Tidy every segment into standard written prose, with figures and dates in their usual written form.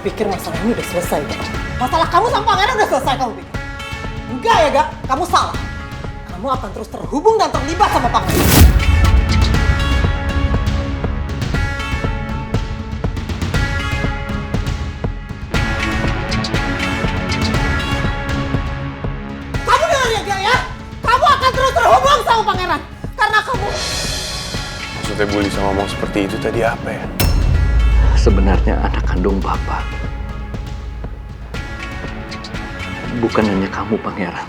pikir masalah ini udah selesai, Gak? Masalah kamu sama pangeran udah selesai, kamu pikir? Enggak ya, Gak? Kamu salah. Kamu akan terus terhubung dan terlibat sama pangeran. Kamu dengar ya, Gak ya? Kamu akan terus terhubung sama pangeran. Karena kamu... Maksudnya Bu Lisa ngomong seperti itu tadi apa ya? Sebenarnya anak kandung Bapak. Bukan hanya kamu, Pangeran.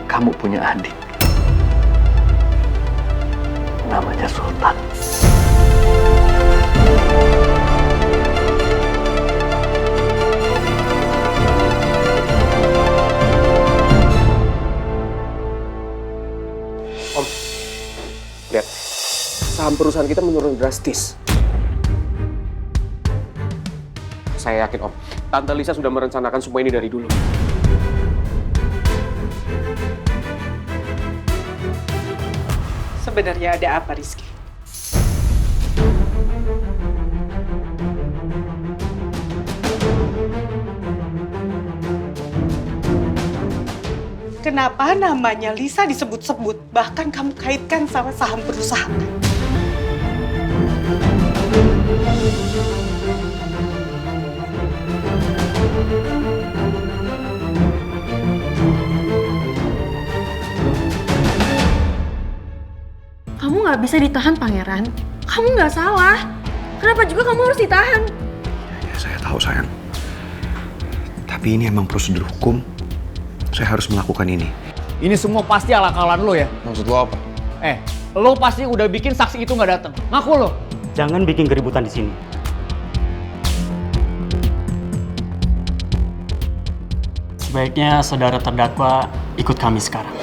Kamu punya adik. Namanya Sultan. Om, lihat. Saham perusahaan kita menurun drastis. Saya yakin, Om. Tante Lisa sudah merencanakan semua ini dari dulu. Sebenarnya ada apa, Rizky? Kenapa namanya Lisa disebut-sebut, bahkan kamu kaitkan sama saham perusahaan? Kamu nggak bisa ditahan, Pangeran. Kamu nggak salah. Kenapa juga kamu harus ditahan? Ya, saya tahu, sayang. Tapi ini emang prosedur hukum. Saya harus melakukan ini. Ini semua pasti akal-akalan lo ya? Maksud lo apa? Lo pasti udah bikin saksi itu nggak datang. Ngaku lo. Jangan bikin keributan di sini. Sebaiknya saudara terdakwa ikut kami sekarang.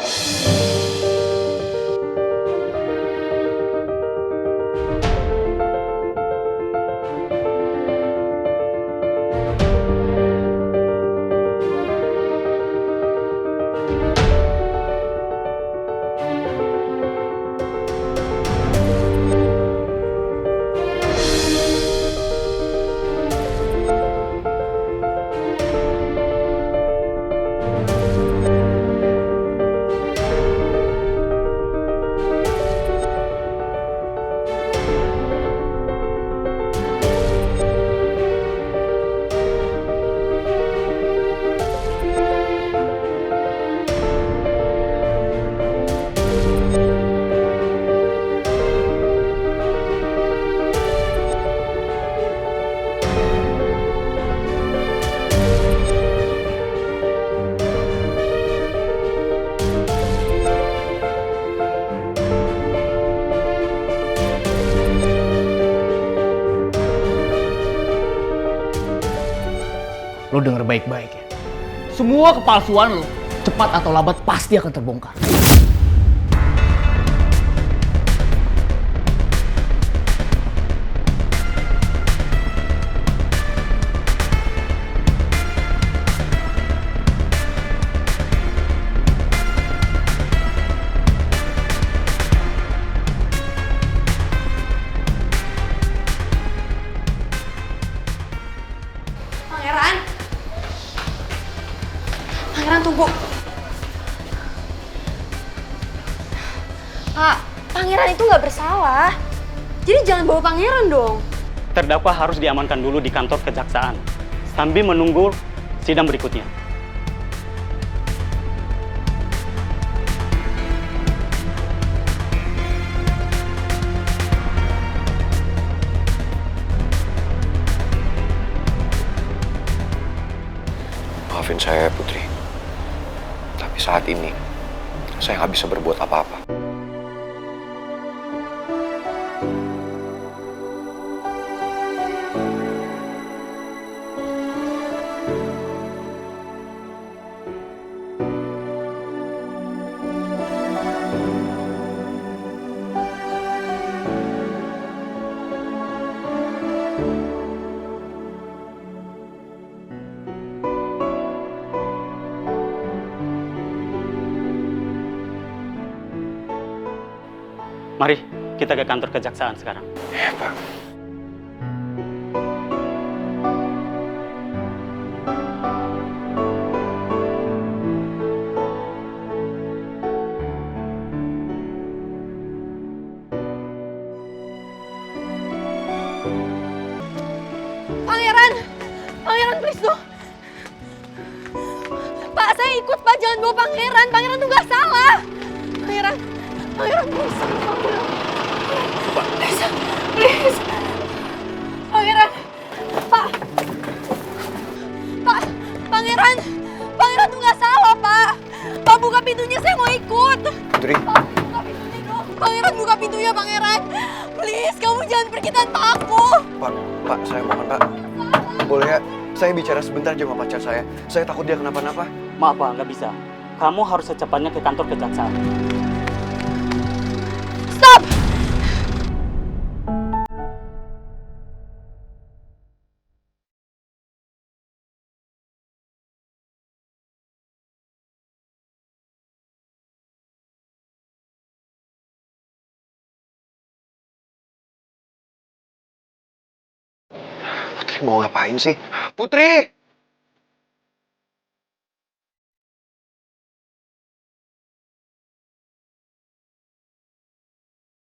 Lo denger baik-baik ya. Semua kepalsuan lo, cepat atau lambat pasti akan terbongkar. Pangeran! Pangeran, tunggu. Pak, Pangeran itu nggak bersalah. Jadi jangan bawa Pangeran dong. Terdakwa harus diamankan dulu di kantor kejaksaan sambil menunggu sidang berikutnya. Maafin saya, Putri. Tapi saat ini, saya nggak bisa berbuat apa-apa. Mari kita ke kantor kejaksaan sekarang. Ya, Pak. Pangeran! Pangeran, please dong! Pak, saya ikut, Pak. Jangan bawa Pangeran. Pangeran tuh gak salah. Pangeran, please. Please. Pangeran. Pak. Pangeran. Pangeran tuh gak salah, Pak. Pak, buka pintunya, saya mau ikut. Putri. Pak, buka pintunya dong. Pangeran, buka pintunya, Pangeran. Please, kamu jangan pergi tanpa aku. Pak, saya mohon, Pak. Boleh ya, saya bicara sebentar aja sama pacar saya. Saya takut dia kenapa-napa. Maaf Pak, nggak bisa. Kamu harus secepatnya ke kantor kejaksaan. Stop! Putri mau ngapain sih? Putri!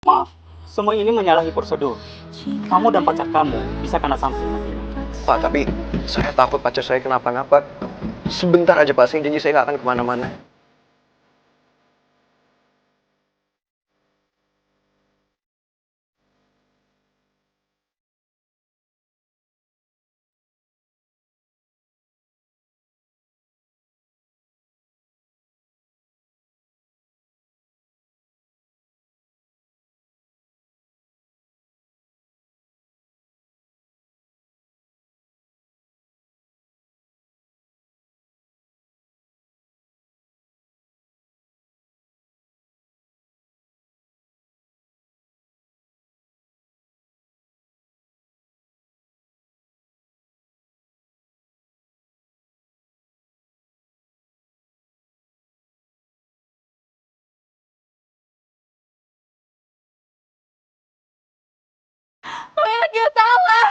Maaf, semua ini menyalahi prosedur. Kamu dan pacar kamu bisa kena sanksi nantinya. Pak, tapi saya takut pacar saya kenapa-napa. Sebentar aja, Pak. Saya janji saya nggak akan kemana-mana. Pangeran gak salah.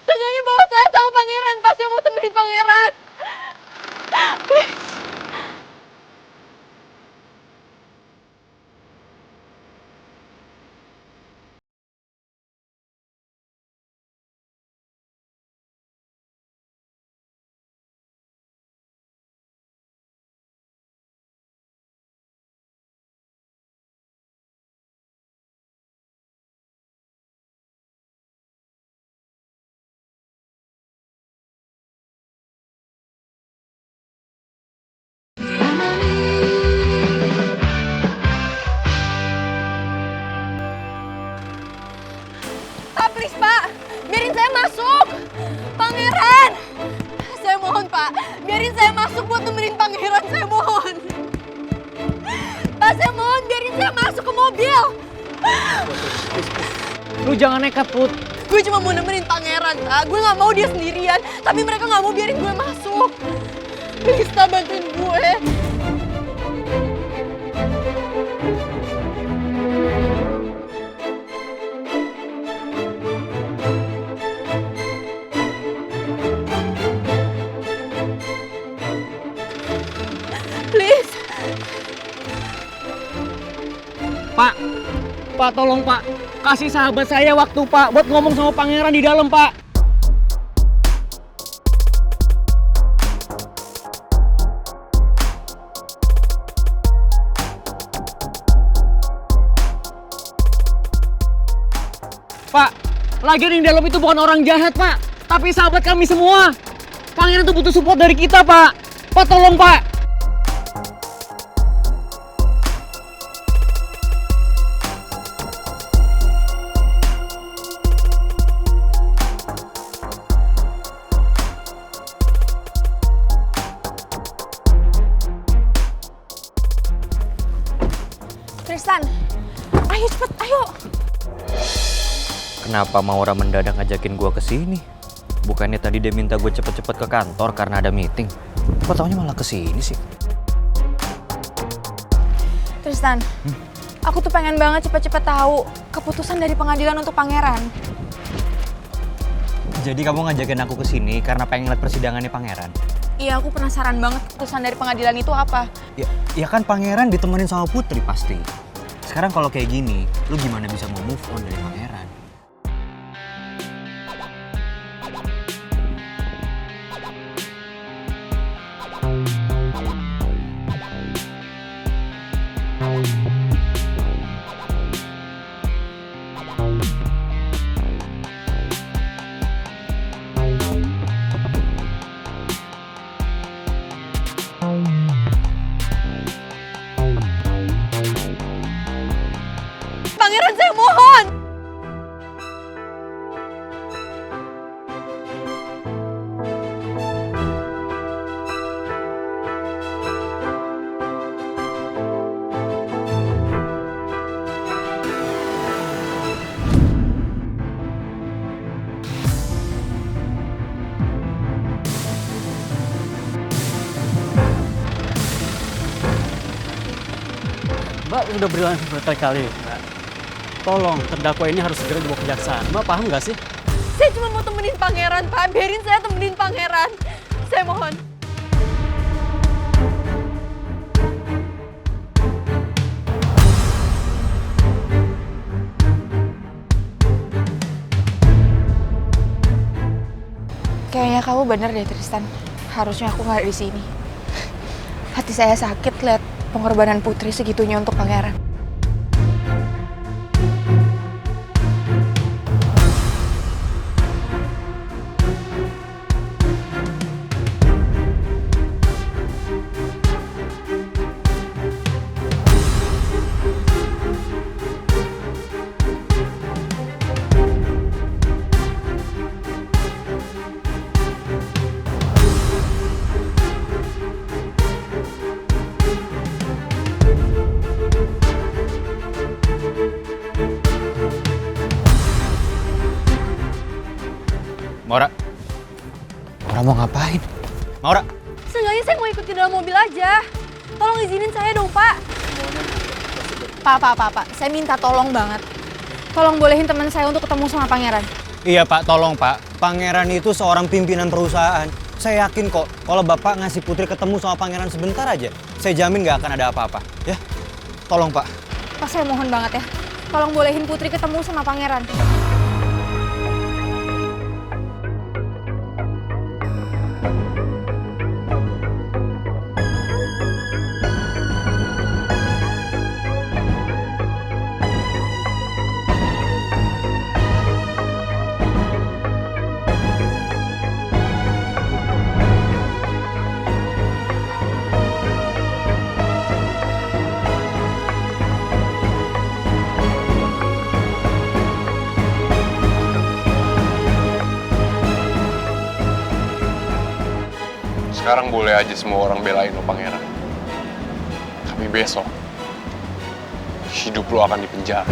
Sengaja bawa saya sama Pangeran pas saya mau temenin Pangeran. Please. Pak, please, Pak. Biarin saya masuk. Pangeran. Saya mohon, Pak. Biarin saya masuk buat temenin Pangeran. Saya mohon. Pak, saya mohon. Biarin saya masuk ke mobil. Lu jangan nekat, Put. Gue cuma mau nemenin Pangeran, Ta. Gue gak mau dia sendirian. Tapi mereka gak mau biarin gue masuk. Please, Ta, bantuin gue. Please. Pak, tolong Pak. Kasih sahabat saya waktu Pak buat ngomong sama Pangeran di dalam Pak. Pak, lagian yang di dalam itu bukan orang jahat Pak, tapi sahabat kami semua. Pangeran tuh butuh support dari kita Pak. Pak, tolong Pak. Tristan, ayo cepet, ayo. Kenapa Maura mendadak ngajakin gue ke sini? Bukannya tadi dia minta gue cepet-cepet ke kantor karena ada meeting. Kok taunya malah ke sini sih? Tristan, Aku tuh pengen banget cepet-cepet tahu keputusan dari pengadilan untuk pangeran. Jadi kamu ngajakin aku ke sini karena pengen lihat persidangannya pangeran? Iya, aku penasaran banget keputusan dari pengadilan itu apa. Ya kan pangeran ditemenin sama Putri pasti. Sekarang kalau kayak gini, lu gimana bisa mau move on dari pangeran? Pangeran, saya mohon! Mbak udah bilang berkali-kali, Mbak. Tolong, terdakwa ini harus segera dibawa kejaksaan. Mbak paham nggak sih? Saya cuma mau temenin pangeran, Pak. Biarin saya temenin pangeran. Saya mohon. Kayaknya kamu bener deh, Tristan. Harusnya aku nggak ada di sini. Hati saya sakit lihat pengorbanan Putri segitunya untuk pangeran. Maura mau ngapain? Maura! Seenggaknya saya mau ikut ke dalam mobil aja. Tolong izinin saya dong, Pak. Pak. Saya minta tolong banget. Tolong bolehin teman saya untuk ketemu sama pangeran. Iya Pak, tolong Pak. Pangeran itu seorang pimpinan perusahaan. Saya yakin kok kalau Bapak ngasih Putri ketemu sama pangeran sebentar aja, saya jamin gak akan ada apa-apa. Ya, tolong Pak. Pak, saya mohon banget ya. Tolong bolehin Putri ketemu sama pangeran. Sekarang boleh aja semua orang belain lo pangeran. Tapi besok, hidup lo akan dipenjara.